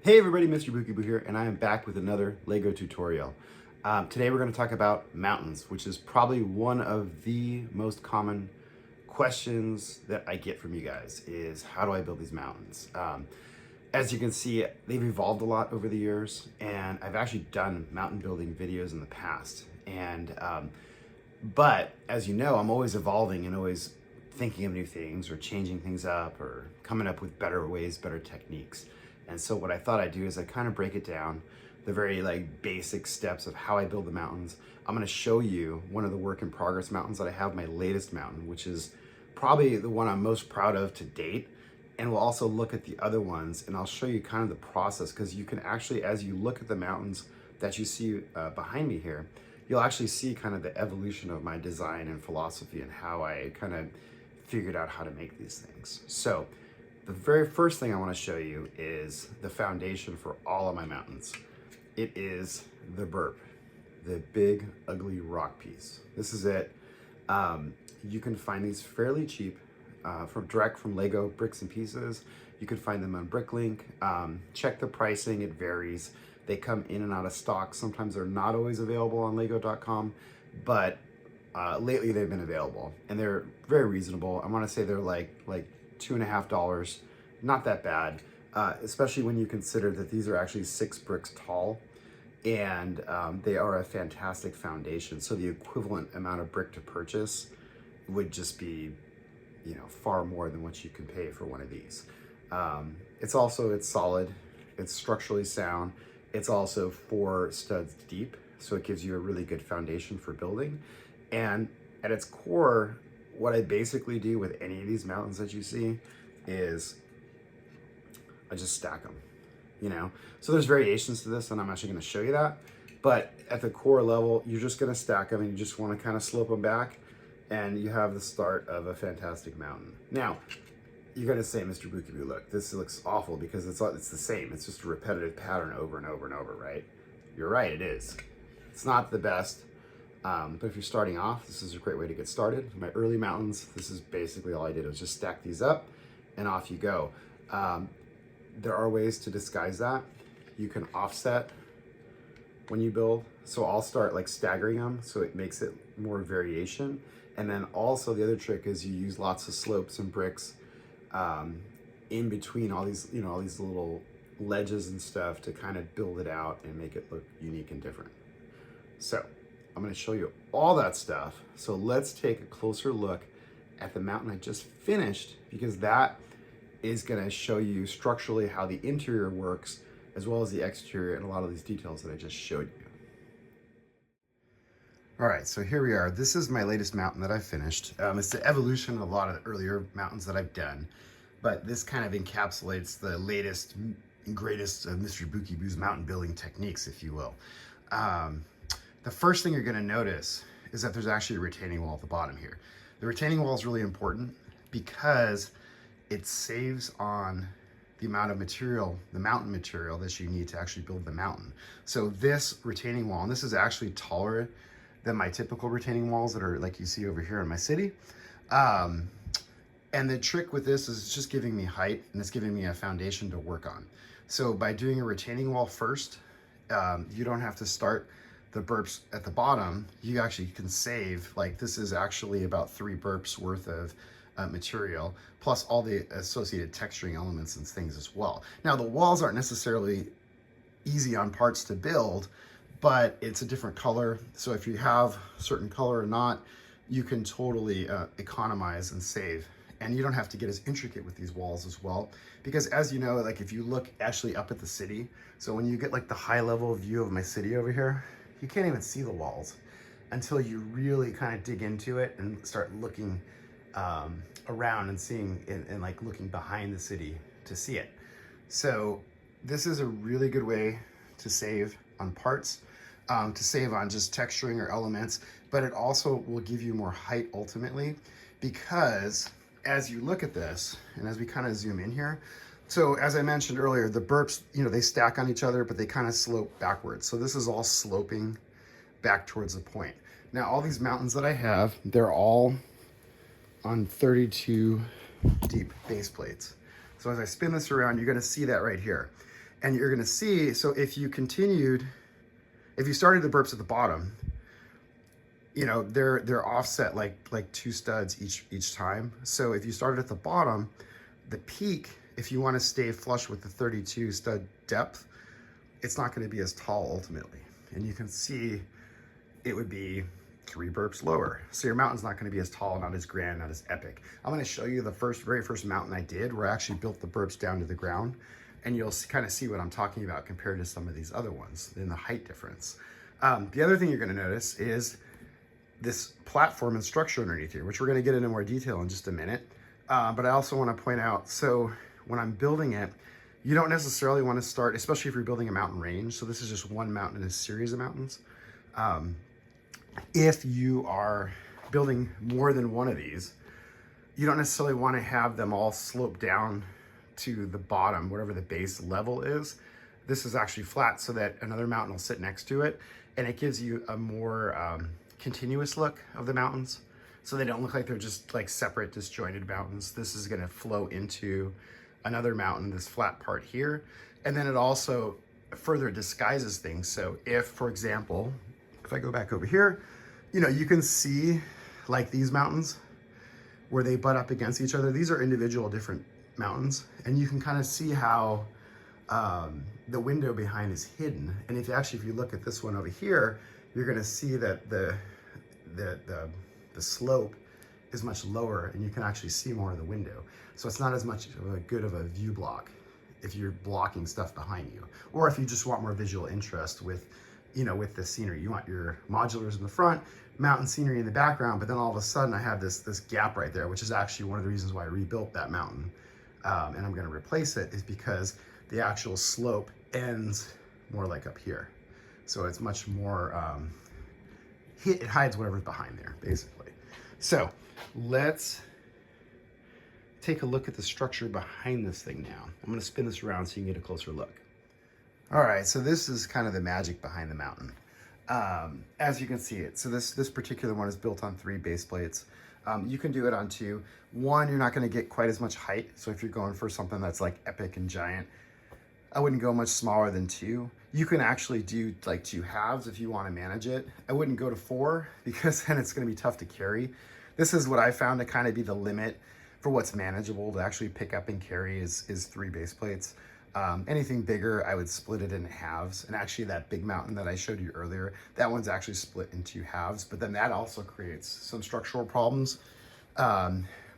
Hey everybody, Mr. Bookyboo here, and I am back with another LEGO tutorial. Today we're going to talk about mountains, which is probably one of the most common questions that I get from you guys is how do I build these mountains? As you can see, they've evolved a lot over the years, and I've actually done mountain building videos in the past. But as you know, I'm always evolving and always thinking of new things or changing things up or coming up with better ways, better techniques. And so what I thought I'd do is I kind of break it down, the very basic steps of how I build the mountains. I'm gonna show you one of the work in progress mountains that I have, my latest mountain, which is probably the one I'm most proud of to date. And we'll also look at the other ones and I'll show you kind of the process, because you can actually, as you look at the mountains that you see behind me here, you'll actually see kind of the evolution of my design and philosophy and how I kind of figured out how to make these things. So the very first thing I want to show you is the foundation for all of my mountains. It is the burp, the big ugly rock piece. This is it. You can find these fairly cheap direct from Lego Bricks and Pieces. You can find them on Bricklink. Check the pricing, it varies. They come in and out of stock. Sometimes they're not always available on lego.com, but lately they've been available and they're very reasonable. I want to say they're like $2.50, not that bad, especially when you consider that these are actually 6 bricks tall, and they are a fantastic foundation. So the equivalent amount of brick to purchase would just be, far more than what you can pay for one of these. It's solid, it's structurally sound. It's also 4 studs deep, so it gives you a really good foundation for building. And at its core, what I basically do with any of these mountains that you see is I just stack them, So there's variations to this, and I'm actually going to show you that. But at the core level, you're just going to stack them, and you just want to kind of slope them back, and you have the start of a fantastic mountain. Now, you're going to say, Mr. Bookyboo, look, this looks awful because it's the same. It's just a repetitive pattern over and over and over, right? You're right, it is. It's not the best. But if you're starting off, this is a great way to get started. My early mountains, this is basically all I did was just stack these up and off you go. There are ways to disguise that. You can offset when you build. So I'll start staggering them so it makes it more variation. And then also the other trick is you use lots of slopes and bricks in between all these, all these little ledges and stuff to kind of build it out and make it look unique and different. So I'm going to show you all that stuff. So let's take a closer look at the mountain I just finished, because that is going to show you structurally how the interior works as well as the exterior and a lot of these details that I just showed you. All right, so here we are. This is my latest mountain that I finished. It's the evolution of a lot of the earlier mountains that I've done, but this kind of encapsulates the latest and greatest of Mr. Bookyboo's mountain building techniques, if you will. The first thing you're going to notice is that there's actually a retaining wall at the bottom here. The retaining wall is really important because it saves on the amount of material, the mountain material that you need to actually build the mountain. So this retaining wall, and this is actually taller than my typical retaining walls that are like you see over here in my city. And the trick with this is it's just giving me height, and it's giving me a foundation to work on. So by doing a retaining wall first, you don't have to start the burps at the bottom. You actually can save, this is actually about 3 burps worth of material, plus all the associated texturing elements and things as well. Now, the walls aren't necessarily easy on parts to build, but it's a different color. So if you have a certain color or not, you can totally economize and save. And you don't have to get as intricate with these walls as well, because as you know, if you look actually up at the city, so when you get the high level view of my city over here, you can't even see the walls until you really kind of dig into it and start looking around and seeing and looking behind the city to see it. So this is a really good way to save on parts, to save on just texturing or elements, but it also will give you more height ultimately, because as you look at this and as we kind of zoom in here, so as I mentioned earlier, the burps, they stack on each other, but they kind of slope backwards. So this is all sloping back towards the point. Now, all these mountains that I have, they're all on 32 deep base plates. So as I spin this around, you're gonna see that right here. And you're gonna see, so if you started the burps at the bottom, you know, they're offset like 2 studs each time. So if you started at the bottom, the peak, if you want to stay flush with the 32 stud depth, it's not going to be as tall ultimately. And you can see it would be 3 burps lower. So your mountain's not going to be as tall, not as grand, not as epic. I'm going to show you the very first mountain I did where I actually built the burps down to the ground, and you'll kind of see what I'm talking about compared to some of these other ones in the height difference. The other thing you're going to notice is this platform and structure underneath here, which we're going to get into more detail in just a minute. But I also want to point out, so when I'm building it, you don't necessarily want to start, especially if you're building a mountain range. So this is just one mountain in a series of mountains. If you are building more than one of these, you don't necessarily want to have them all slope down to the bottom, whatever the base level is. This is actually flat so that another mountain will sit next to it, and it gives you a more continuous look of the mountains. So they don't look like they're just like separate disjointed mountains. This is gonna flow into another mountain, this flat part here. And then it also further disguises things. So if, for example, if I go back over here, you know, you can see like these mountains where they butt up against each other. These are individual different mountains, and you can kind of see how the window behind is hidden. And if you look at this one over here, you're gonna see that the slope is much lower, and you can actually see more of the window. So it's not as much of a good of a view block if you're blocking stuff behind you, or if you just want more visual interest with, you know, with the scenery. You want your modulars in the front, mountain scenery in the background, but then all of a sudden I have this gap right there, which is actually one of the reasons why I rebuilt that mountain. And I'm gonna replace it, is because the actual slope ends more like up here. So it's much more, it hides whatever's behind there, basically. So let's take a look at the structure behind this thing now. I'm gonna spin this around so you can get a closer look. All right, so this is kind of the magic behind the mountain. As you can see it, so this particular one is built on 3 base plates. You can do it on 2. 1, you're not gonna get quite as much height. So if you're going for something that's like epic and giant, I wouldn't go much smaller than 2. You can actually do like 2 halves if you want to manage it. I wouldn't go to 4 because then it's going to be tough to carry. This is what I found to kind of be the limit for what's manageable to actually pick up and carry is 3 base plates. Anything bigger, I would split it into halves. And actually that big mountain that I showed you earlier, that one's actually split into halves, but then that also creates some structural problems.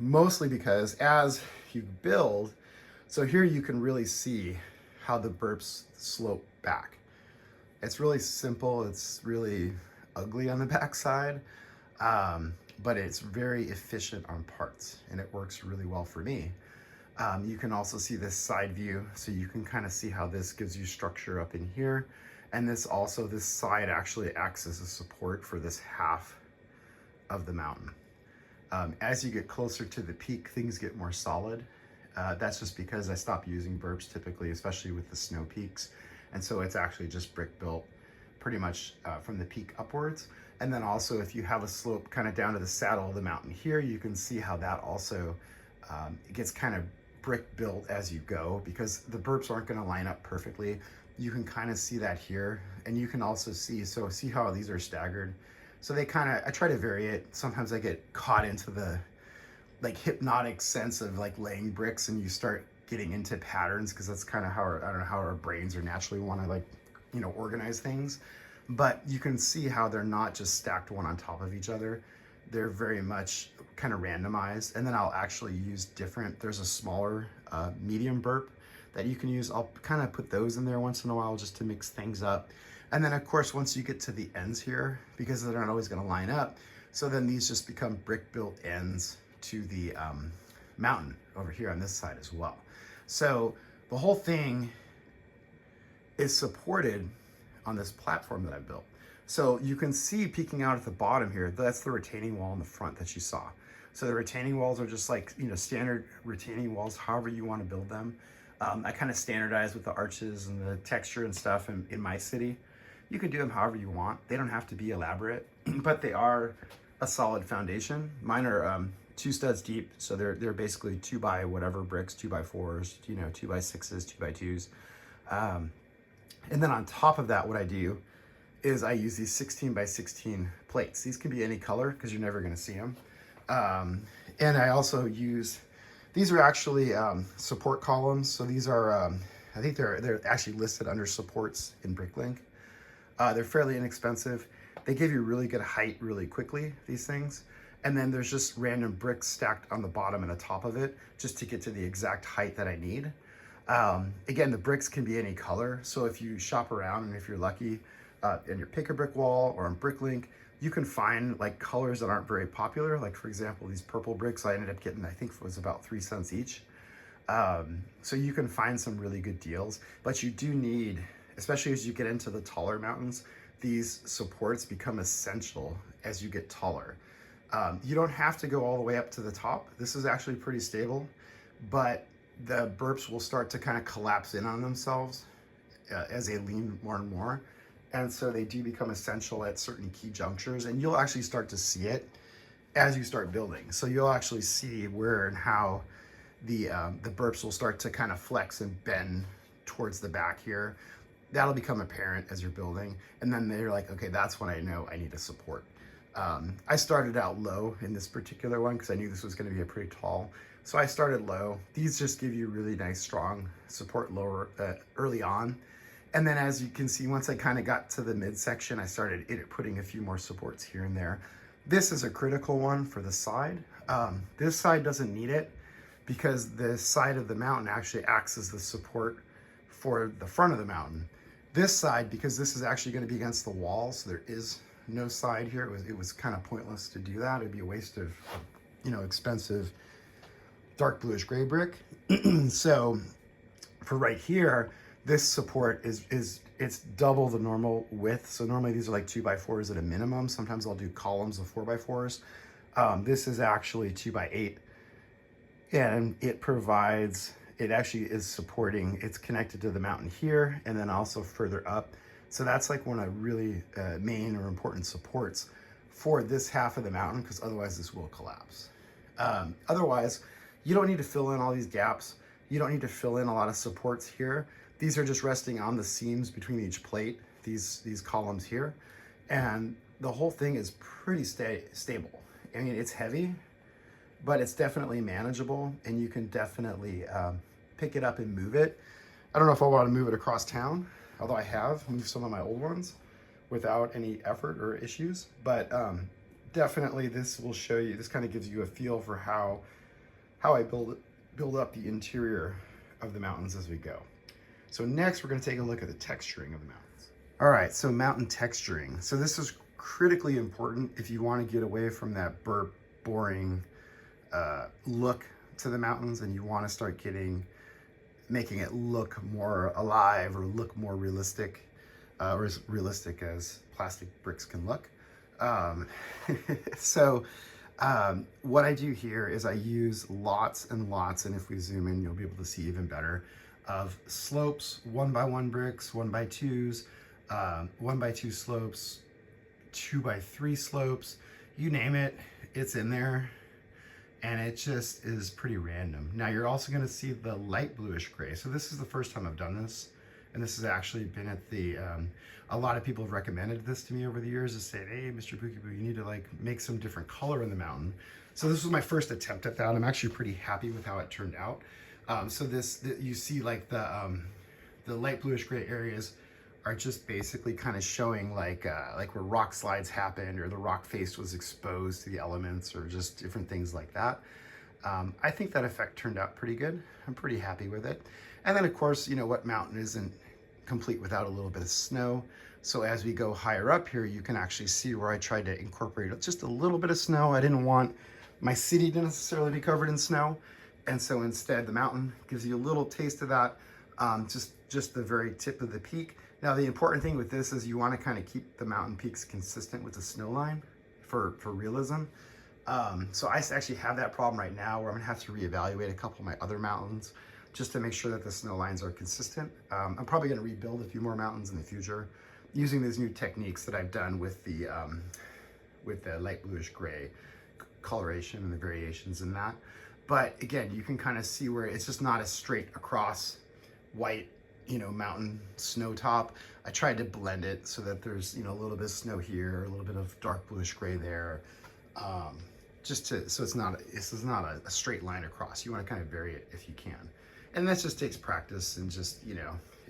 Mostly because as you build, so here you can really see how the burps slope back. It's really simple. It's really ugly on the backside, but it's very efficient on parts, and it works really well for me. You can also see this side view, so you can kind of see how this gives you structure up in here. And this side actually acts as a support for this half of the mountain. As you get closer to the peak, things get more solid. That's just because I stopped using burps typically, especially with the snow peaks. And so it's actually just brick built pretty much from the peak upwards. And then also if you have a slope kind of down to the saddle of the mountain here, you can see how that also it gets kind of brick built as you go, because the burps aren't going to line up perfectly. You can kind of see that here, and you can also see how these are staggered. So they kind of, I try to vary it. Sometimes I get caught into the like hypnotic sense of like laying bricks, and you start getting into patterns, because that's kind of how I don't know how our brains are naturally want to, like, you know, organize things. But you can see how they're not just stacked one on top of each other. They're very much kind of randomized. And then I'll actually use there's a smaller medium burp that you can use. I'll kind of put those in there once in a while just to mix things up. And then of course, once you get to the ends here, because they're not always going to line up, so then these just become brick built ends to the mountain over here on this side as well. So the whole thing is supported on this platform that I built. So you can see peeking out at the bottom here, that's the retaining wall in the front that you saw. So the retaining walls are just like, you know, standard retaining walls, however you want to build them. I kind of standardized with the arches and the texture and stuff in my city. You can do them however you want. They don't have to be elaborate, but they are a solid foundation. Mine are 2 studs deep, so they're basically 2 by whatever bricks, 2 by 4s, you know, 2 by 6s, 2 by 2s. And then on top of that, what I do is I use these 16 by 16 plates. These can be any color because you're never going to see them. And I also use, these are actually support columns. So these are, I think they're actually listed under supports in Bricklink. They're fairly inexpensive. They give you really good height really quickly, these things. And then there's just random bricks stacked on the bottom and the top of it just to get to the exact height that I need. Again, the bricks can be any color. So if you shop around and if you're lucky in your Pick a Brick wall or on Bricklink, you can find like colors that aren't very popular. Like for example, these purple bricks I ended up getting, I think it was about 3 cents each. So you can find some really good deals, but you do need, especially as you get into the taller mountains, these supports become essential as you get taller. You don't have to go all the way up to the top. This is actually pretty stable, but the burps will start to kind of collapse in on themselves as they lean more and more. And so they do become essential at certain key junctures, and you'll actually start to see it as you start building. So you'll actually see where and how the burps will start to kind of flex and bend towards the back here. That'll become apparent as you're building. And then they're like, okay, that's when I know I need a support. I started out low in this particular one because I knew this was going to be a pretty tall. So I started low. These just give you really nice, strong support lower early on. And then as you can see, once I kind of got to the midsection, I started putting a few more supports here and there. This is a critical one for the side. This side doesn't need it because the side of the mountain actually acts as the support for the front of the mountain. This side, because this is actually going to be against the wall, so there is no side here. It was kind of pointless to do that. It'd be a waste of, expensive dark bluish gray brick. So for right here, this support it's double the normal width. So normally these are like 2x4s at a minimum. Sometimes I'll do columns of 4x4s. This is actually 2x8, and it actually is supporting, it's connected to the mountain here and then also further up. So that's like one of really main or important supports for this half of the mountain, because otherwise this will collapse. Otherwise, you don't need to fill in all these gaps. You don't need to fill in a lot of supports here. These are just resting on the seams between each plate, these columns here. And the whole thing is pretty stable. I mean, it's heavy, but it's definitely manageable, and you can definitely pick it up and move it. I don't know if I want to move it across town, although I have moved some of my old ones without any effort or issues. But definitely this will show you, this kind of gives you a feel for how I build up the interior of the mountains as we go. So next we're going to take a look at the texturing of the mountains. All right, so mountain texturing. So this is critically important if you want to get away from that burp, boring look to the mountains, and you want to start making it look more alive or look more realistic, or as realistic as plastic bricks can look. So what I do here is I use lots and lots, and if we zoom in, you'll be able to see even better, of slopes, 1x1 bricks, 1x2s, 1x2 slopes, 2x3 slopes, you name it, it's in there. And it just is pretty random. Now you're also going to see the light bluish gray. So this is the first time I've done this, and this has actually been at the, a lot of people have recommended this to me over the years to say, hey, Mr. Bookyboo, you need to like make some different color in the mountain. So this was my first attempt at that. I'm actually pretty happy with how it turned out. So you see like the light bluish gray areas are just basically kind of showing like where rock slides happened, or the rock face was exposed to the elements, or just different things like that. I think that effect turned out pretty good. I'm pretty happy with it. And then of course, what mountain isn't complete without a little bit of snow? So as we go higher up here, you can actually see where I tried to incorporate just a little bit of snow. I didn't want my city to necessarily be covered in snow. And so instead the mountain gives you a little taste of that, just the very tip of the peak. Now the important thing with this is you want to kind of keep the mountain peaks consistent with the snow line for realism. So I actually have that problem right now where I'm gonna have to reevaluate a couple of my other mountains just to make sure that the snow lines are consistent. I'm probably gonna rebuild a few more mountains in the future using these new techniques that I've done with the light bluish gray coloration and the variations in that. But again, you can kind of see where it's just not a straight across white mountain snow top. I tried to blend it so that there's, a little bit of snow here, a little bit of dark bluish gray there. So this is not a straight line across. You want to kind of vary it if you can. And that just takes practice and just,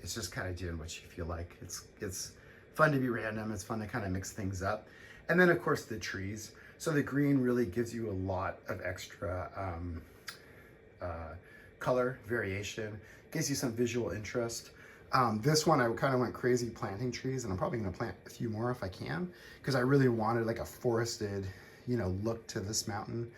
it's just kind of doing what you feel like. It's fun to be random. It's fun to kind of mix things up. And then of course the trees. So the green really gives you a lot of extra color variation, gives you some visual interest. This one I kind of went crazy planting trees, and I'm probably gonna plant a few more if I can, because I really wanted like a forested, look to this mountain.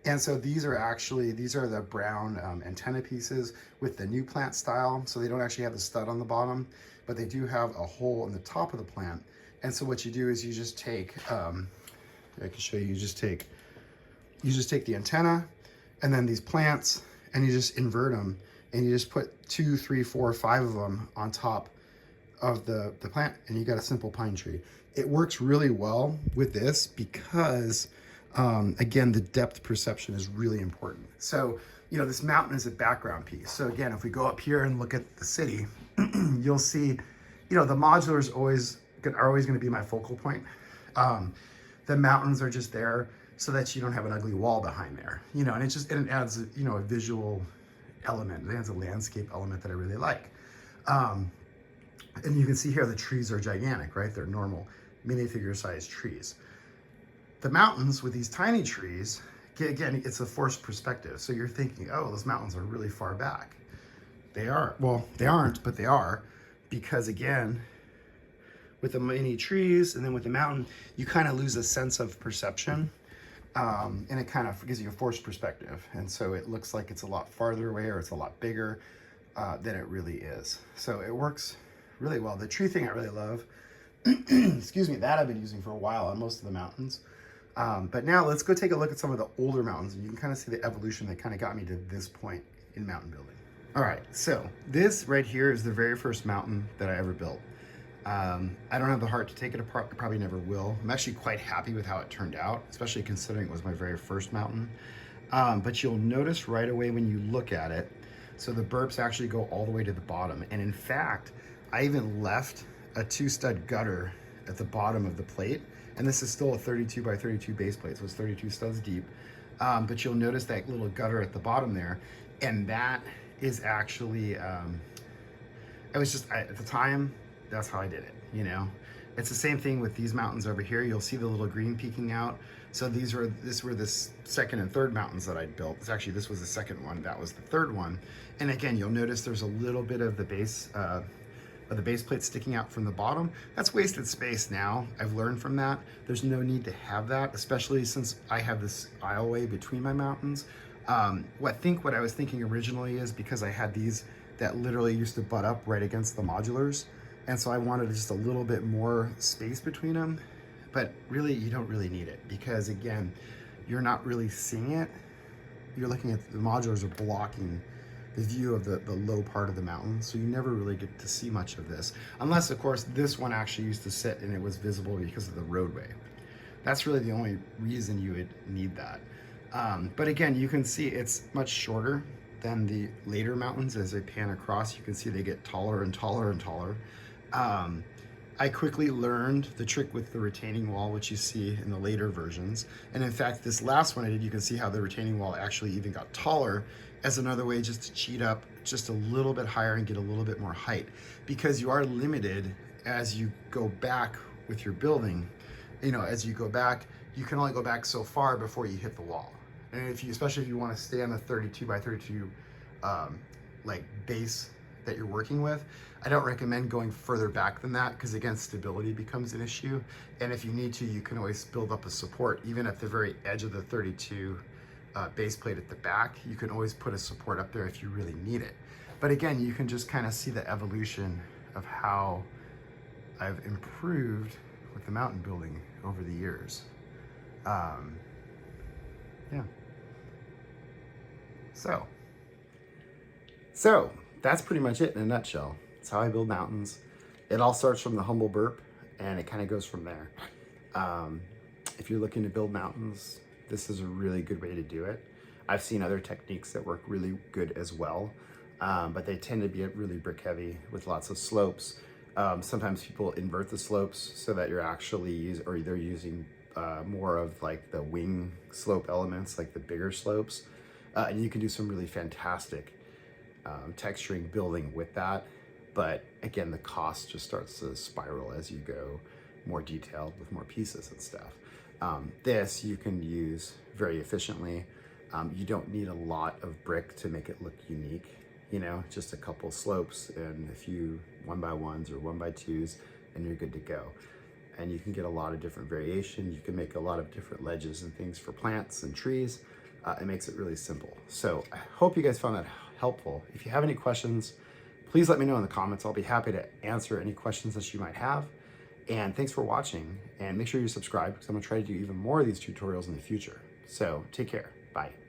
And so these are the brown antenna pieces with the new plant style. So they don't actually have the stud on the bottom, but they do have a hole in the top of the plant. And so what you do is you just take, I can show you, you just take the antenna and then these plants, and you just invert them, and you just put 2, 3, 4, 5 of them on top of the plant, and you got a simple pine tree. It works really well with this because, again, the depth perception is really important. So, this mountain is a background piece. So again, if we go up here and look at the city, you'll see, the modulars are always going to be my focal point. The mountains are just there so that you don't have an ugly wall behind there, and it adds, a visual element. It adds a landscape element that I really like. And you can see here the trees are gigantic, right? They're normal minifigure sized trees. The mountains with these tiny trees, again, it's a forced perspective. So you're thinking, oh, those mountains are really far back. They are. Well, they aren't, but they are, because again, with the mini trees and then with the mountain, you kind of lose a sense of perception. And it kind of gives you a forced perspective. And so it looks like it's a lot farther away, or it's a lot bigger than it really is. So it works really well. The tree thing I really love, excuse me, that I've been using for a while on most of the mountains. But now let's go take a look at some of the older mountains, and you can kind of see the evolution that kind of got me to this point in mountain building. All right, so this right here is the very first mountain that I ever built. I don't have the heart to take it apart. I probably never will. I'm actually quite happy with how it turned out, especially considering it was my very first mountain. But you'll notice right away when you look at it, so the burps actually go all the way to the bottom. And in fact, I even left a 2-stud gutter at the bottom of the plate. And this is still a 32 by 32 base plate, so it's 32 studs deep. But you'll notice that little gutter at the bottom there. And that is actually, it was just, at the time, that's how I did it, It's the same thing with these mountains over here. You'll see the little green peeking out. So this were the second and third mountains that I built. This was the second one. That was the third one. And again, you'll notice there's a little bit of the base plate sticking out from the bottom. That's wasted space now. I've learned from that. There's no need to have that, especially since I have this aisleway between my mountains. What I was thinking originally is because I had these that literally used to butt up right against the modulars. And so I wanted just a little bit more space between them, but really you don't really need it, because again, you're not really seeing it. You're looking at the modulars are blocking the view of the low part of the mountain. So you never really get to see much of this, unless of course this one actually used to sit and it was visible because of the roadway. That's really the only reason you would need that. But again, you can see it's much shorter than the later mountains. As they pan across, you can see they get taller and taller and taller. I quickly learned the trick with the retaining wall, which you see in the later versions. And in fact, this last one I did, you can see how the retaining wall actually even got taller as another way just to cheat up just a little bit higher and get a little bit more height, because you are limited as you go back with your building. As you go back, you can only go back so far before you hit the wall. And especially if you want to stay on the 32 by 32 base that you're working with, I don't recommend going further back than that, because again, stability becomes an issue. And if you need to, you can always build up a support, even at the very edge of the 32 base plate at the back. You can always put a support up there if you really need it. But again, you can just kind of see the evolution of how I've improved with the mountain building over the years. Yeah. So that's pretty much it in a nutshell. It's how I build mountains. It all starts from the humble burp, and it kind of goes from there. If you're looking to build mountains, this is a really good way to do it. I've seen other techniques that work really good as well. but they tend to be really brick heavy with lots of slopes. Sometimes people invert the slopes so that you're actually they're using more of like the wing slope elements, like the bigger slopes. And you can do some really fantastic texturing building with that. But again, the cost just starts to spiral as you go more detailed with more pieces and stuff. This you can use very efficiently. You don't need a lot of brick to make it look unique, you know, just a couple slopes and a few 1x1s or 1x2s, and you're good to go. And you can get a lot of different variation. You can make a lot of different ledges and things for plants and trees. It makes it really simple. So I hope you guys found that helpful. If you have any questions, please let me know in the comments. I'll be happy to answer any questions that you might have. And thanks for watching, and make sure you subscribe because I'm gonna try to do even more of these tutorials in the future. So take care, bye.